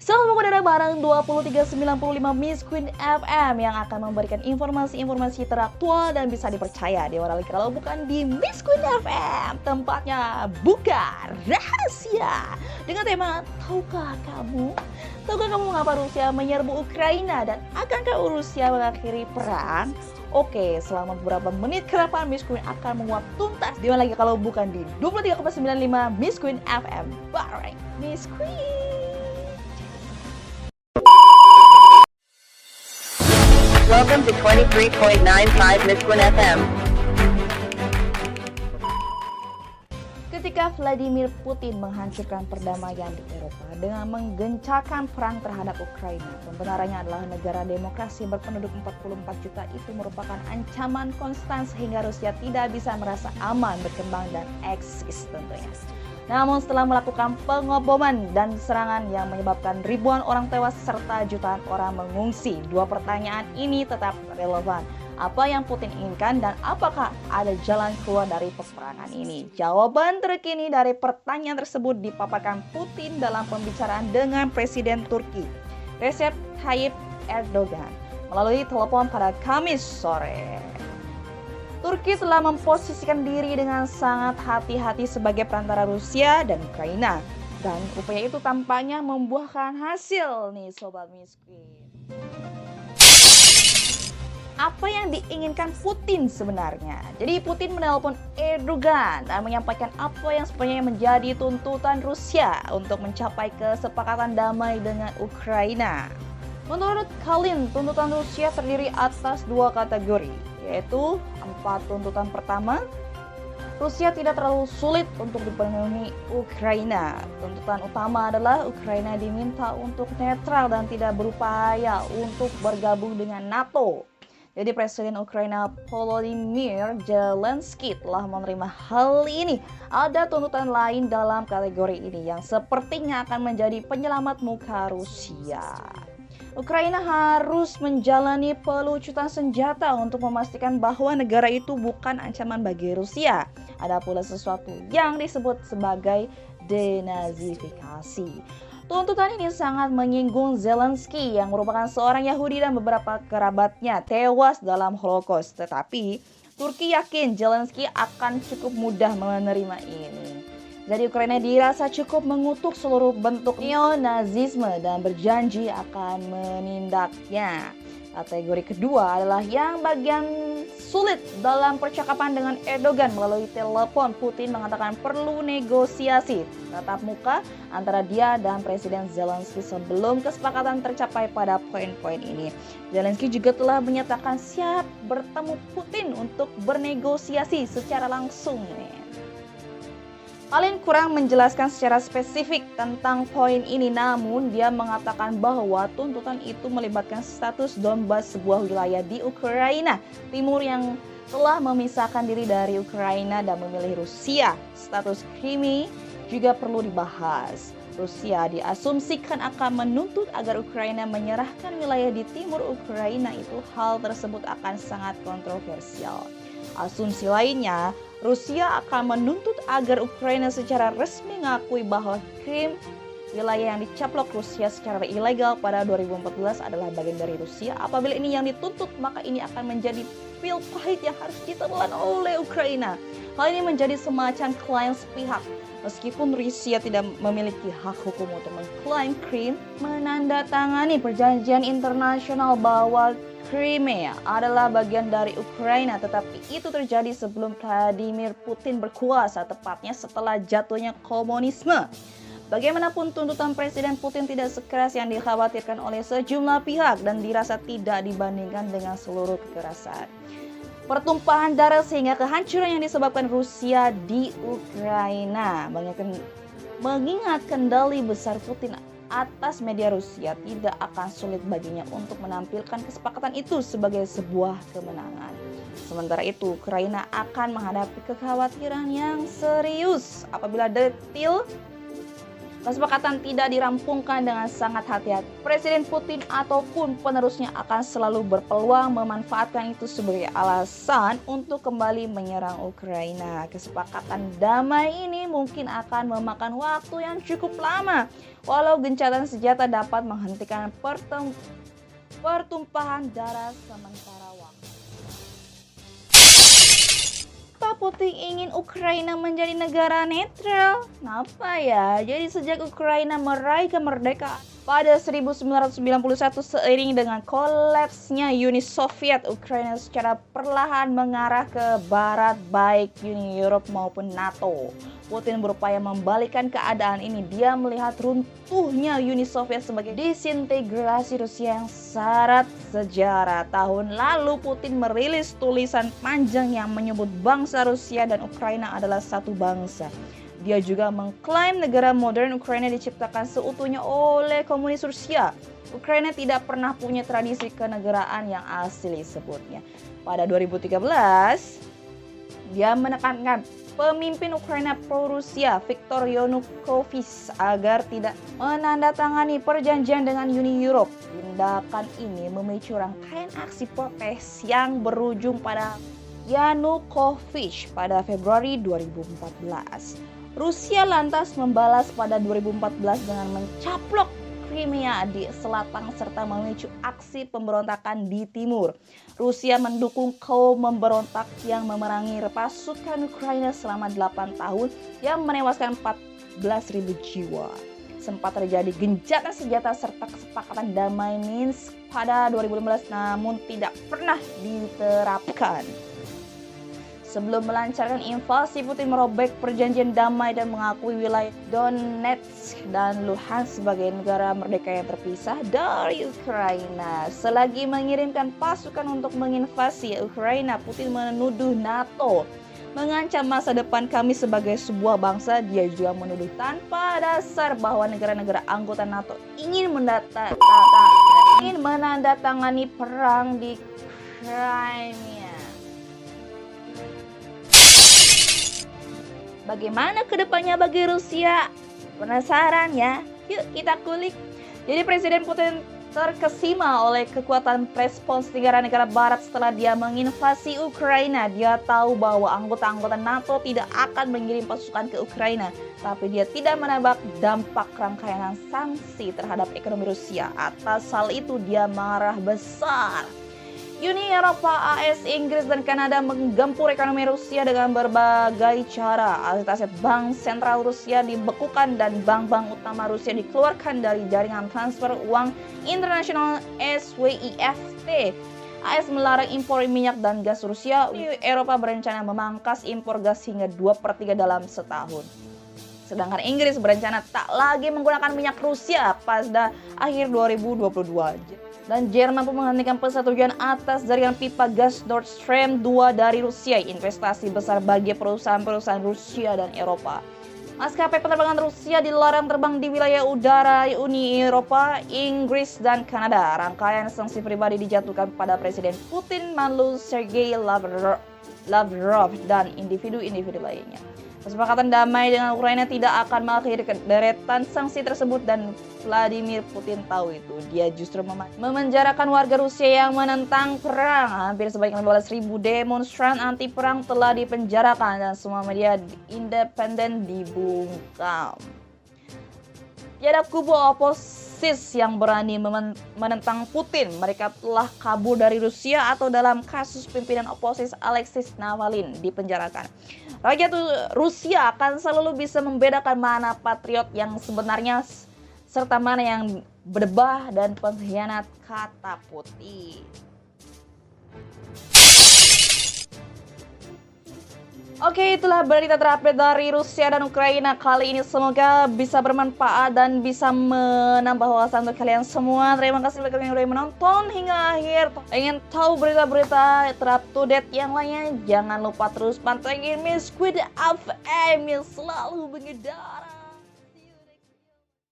Selamat berada bareng 2395 Miss Queen FM yang akan memberikan informasi-informasi teraktual dan bisa dipercaya di mana lagi kalau bukan di Miss Queen FM. Tempatnya buka rahasia dengan tema Tahukah kamu? Tahukah kamu mengapa Rusia menyerbu Ukraina dan akankah Rusia mengakhiri perang? Oke, selama beberapa menit ke depan Miss Queen akan menguap tuntas di mana lagi kalau bukan di 23,95 Miss Queen FM bareng Miss Queen. Welcome to 23.95 Miss Queen FM. Ketika Vladimir Putin menghancurkan perdamaian di Eropa dengan menggencarkan perang terhadap Ukraina, pembenarannya adalah negara demokrasi berpenduduk 44 juta itu merupakan ancaman konstan sehingga Rusia tidak bisa merasa aman berkembang dan eksis tentunya. Namun setelah melakukan pengoboman dan serangan yang menyebabkan ribuan orang tewas serta jutaan orang mengungsi, dua pertanyaan ini tetap relevan. Apa yang Putin inginkan dan apakah ada jalan keluar dari peperangan ini? Jawaban terkini dari pertanyaan tersebut dipaparkan Putin dalam pembicaraan dengan Presiden Turki, Recep Tayyip Erdogan, melalui telepon pada Kamis sore. Turki telah memposisikan diri dengan sangat hati-hati sebagai perantara Rusia dan Ukraina. Dan upaya itu tampaknya membuahkan hasil nih Sobat Miss Queen. Apa yang diinginkan Putin sebenarnya? Jadi Putin menelpon Erdogan dan menyampaikan apa yang sebenarnya menjadi tuntutan Rusia untuk mencapai kesepakatan damai dengan Ukraina. Menurut Kalin, tuntutan Rusia terdiri atas dua kategori, yaitu 4 tuntutan. Pertama, Rusia tidak terlalu sulit untuk dipenuhi Ukraina. Tuntutan utama adalah Ukraina diminta untuk netral dan tidak berupaya untuk bergabung dengan NATO. Jadi Presiden Ukraina Volodymyr Zelensky telah menerima hal ini. Ada tuntutan lain dalam kategori ini yang sepertinya akan menjadi penyelamat muka Rusia. Ukraina harus menjalani pelucutan senjata untuk memastikan bahwa negara itu bukan ancaman bagi Rusia. Ada pula sesuatu yang disebut sebagai denazifikasi. Tuntutan ini sangat menyinggung Zelensky yang merupakan seorang Yahudi dan beberapa kerabatnya tewas dalam Holocaust. Tetapi Turki yakin Zelensky akan cukup mudah menerima ini. Jadi Ukraina dirasa cukup mengutuk seluruh bentuk neonazisme dan berjanji akan menindaknya. Kategori kedua adalah yang bagian sulit dalam percakapan dengan Erdogan melalui telepon. Putin mengatakan perlu negosiasi tatap muka antara dia dan Presiden Zelensky sebelum kesepakatan tercapai pada poin-poin ini. Zelensky juga telah menyatakan siap bertemu Putin untuk bernegosiasi secara langsung. Kalin kurang menjelaskan secara spesifik tentang poin ini, namun dia mengatakan bahwa tuntutan itu melibatkan status Donbas, sebuah wilayah di Ukraina Timur yang telah memisahkan diri dari Ukraina dan memilih Rusia. Status Crimea juga perlu dibahas. Rusia diasumsikan akan menuntut agar Ukraina menyerahkan wilayah di timur Ukraina itu. Hal tersebut akan sangat kontroversial. Asumsi lainnya, Rusia akan menuntut agar Ukraina secara resmi mengakui bahwa Krim, wilayah yang dicaplok Rusia secara ilegal pada 2014 adalah bagian dari Rusia. Apabila ini yang dituntut, maka ini akan menjadi pil pahit yang harus ditelan oleh Ukraina. Hal ini menjadi semacam klaim sepihak. Meskipun Rusia tidak memiliki hak hukum untuk mengklaim Krim, menandatangani perjanjian internasional bahwa Crimea adalah bagian dari Ukraina, tetapi itu terjadi sebelum Vladimir Putin berkuasa, tepatnya setelah jatuhnya komunisme. Bagaimanapun tuntutan Presiden Putin tidak sekeras yang dikhawatirkan oleh sejumlah pihak dan dirasa tidak dibandingkan dengan seluruh kekerasan, pertumpahan darah sehingga kehancuran yang disebabkan Rusia di Ukraina. Mengingat kendali besar Putin atas media Rusia, tidak akan sulit baginya untuk menampilkan kesepakatan itu sebagai sebuah kemenangan. Sementara itu, Ukraina akan menghadapi kekhawatiran yang serius apabila detil kesepakatan tidak dirampungkan dengan sangat hati-hati, Presiden Putin ataupun penerusnya akan selalu berpeluang memanfaatkan itu sebagai alasan untuk kembali menyerang Ukraina. Kesepakatan damai ini mungkin akan memakan waktu yang cukup lama, walau gencatan senjata dapat menghentikan pertumpahan darah sementara waktu. Putin ingin Ukraina menjadi negara netral. Kenapa ya? Jadi sejak Ukraina meraih kemerdekaan pada 1991 seiring dengan kolapsnya Uni Soviet, Ukraina secara perlahan mengarah ke barat baik Uni Eropa maupun NATO. Putin berupaya membalikkan keadaan ini. Dia melihat runtuhnya Uni Soviet sebagai disintegrasi Rusia yang syarat sejarah. Tahun lalu Putin merilis tulisan panjang yang menyebut bangsa Rusia dan Ukraina adalah satu bangsa. Dia juga mengklaim negara modern Ukraina diciptakan seutuhnya oleh komunis Rusia. Ukraina tidak pernah punya tradisi kenegaraan yang asli sebutnya. Pada 2013, dia menekankan pemimpin Ukraina pro-Rusia Viktor Yanukovych agar tidak menandatangani perjanjian dengan Uni Eropa. Tindakan ini memicu rangkaian aksi protes yang berujung pada Yanukovych pada Februari 2014. Rusia lantas membalas pada 2014 dengan mencaplok Crimea di selatan serta memicu aksi pemberontakan di timur. Rusia mendukung kaum memberontak yang memerangi pasukan Ukraina selama 8 tahun yang menewaskan 14.000 jiwa. Sempat terjadi gencatan senjata serta kesepakatan damai Minsk pada 2015 namun tidak pernah diterapkan. Sebelum melancarkan invasi, Putin merobek perjanjian damai dan mengakui wilayah Donetsk dan Luhansk sebagai negara merdeka yang terpisah dari Ukraina. Selagi mengirimkan pasukan untuk menginvasi Ukraina, Putin menuduh NATO mengancam masa depan kami sebagai sebuah bangsa. Dia juga menuduh tanpa dasar bahwa negara-negara anggota NATO ingin menandatangani perang di Crimea. Bagaimana kedepannya bagi Rusia? Penasaran ya? Yuk kita kulik. Jadi Presiden Putin terkesima oleh kekuatan respons negara-negara barat setelah dia menginvasi Ukraina. Dia tahu bahwa anggota-anggota NATO tidak akan mengirim pasukan ke Ukraina. Tapi dia tidak menebak dampak rangkaian sanksi terhadap ekonomi Rusia. Atas hal itu dia marah besar. Uni Eropa, AS, Inggris, dan Kanada menggempur ekonomi Rusia dengan berbagai cara. Aset-aset bank sentral Rusia dibekukan dan bank-bank utama Rusia dikeluarkan dari jaringan transfer uang internasional SWIFT. AS melarang impor minyak dan gas Rusia. Uni Eropa berencana memangkas impor gas hingga 2/3 dalam setahun. Sedangkan Inggris berencana tak lagi menggunakan minyak Rusia pada akhir 2022. Dan Jerman pun menghentikan persetujuan atas jaringan pipa gas Nord Stream 2 dari Rusia, investasi besar bagi perusahaan-perusahaan Rusia dan Eropa. Maskapai penerbangan Rusia dilarang terbang di wilayah udara Uni Eropa, Inggris, dan Kanada. Rangkaian sanksi pribadi dijatuhkan pada Presiden Putin, Manlu, Sergei Lavrov, dan individu-individu lainnya. Kesepakatan damai dengan Ukraina tidak akan mengakhiri deretan sanksi tersebut dan Vladimir Putin tahu itu. Dia justru memenjarakan warga Rusia yang menentang perang. Hampir sebanyak 15.000 demonstran anti perang telah dipenjarakan dan semua media independen dibungkam. Tiada kubu oposis yang berani menentang Putin. Mereka telah kabur dari Rusia atau dalam kasus pimpinan oposis Alexei Navalny dipenjarakan. Rakyat Rusia akan selalu bisa membedakan mana patriot yang sebenarnya serta mana yang berdebah dan pengkhianat, kata Putin. Oke, itulah berita terupdate dari Rusia dan Ukraina kali ini. Semoga bisa bermanfaat dan bisa menambah wawasan untuk kalian semua. Terima kasih bagi kalian yang sudah menonton hingga akhir. Ingin tahu berita-berita terupdate yang lainnya? Jangan lupa terus pantengin Miss Squid FM yang selalu mengedara.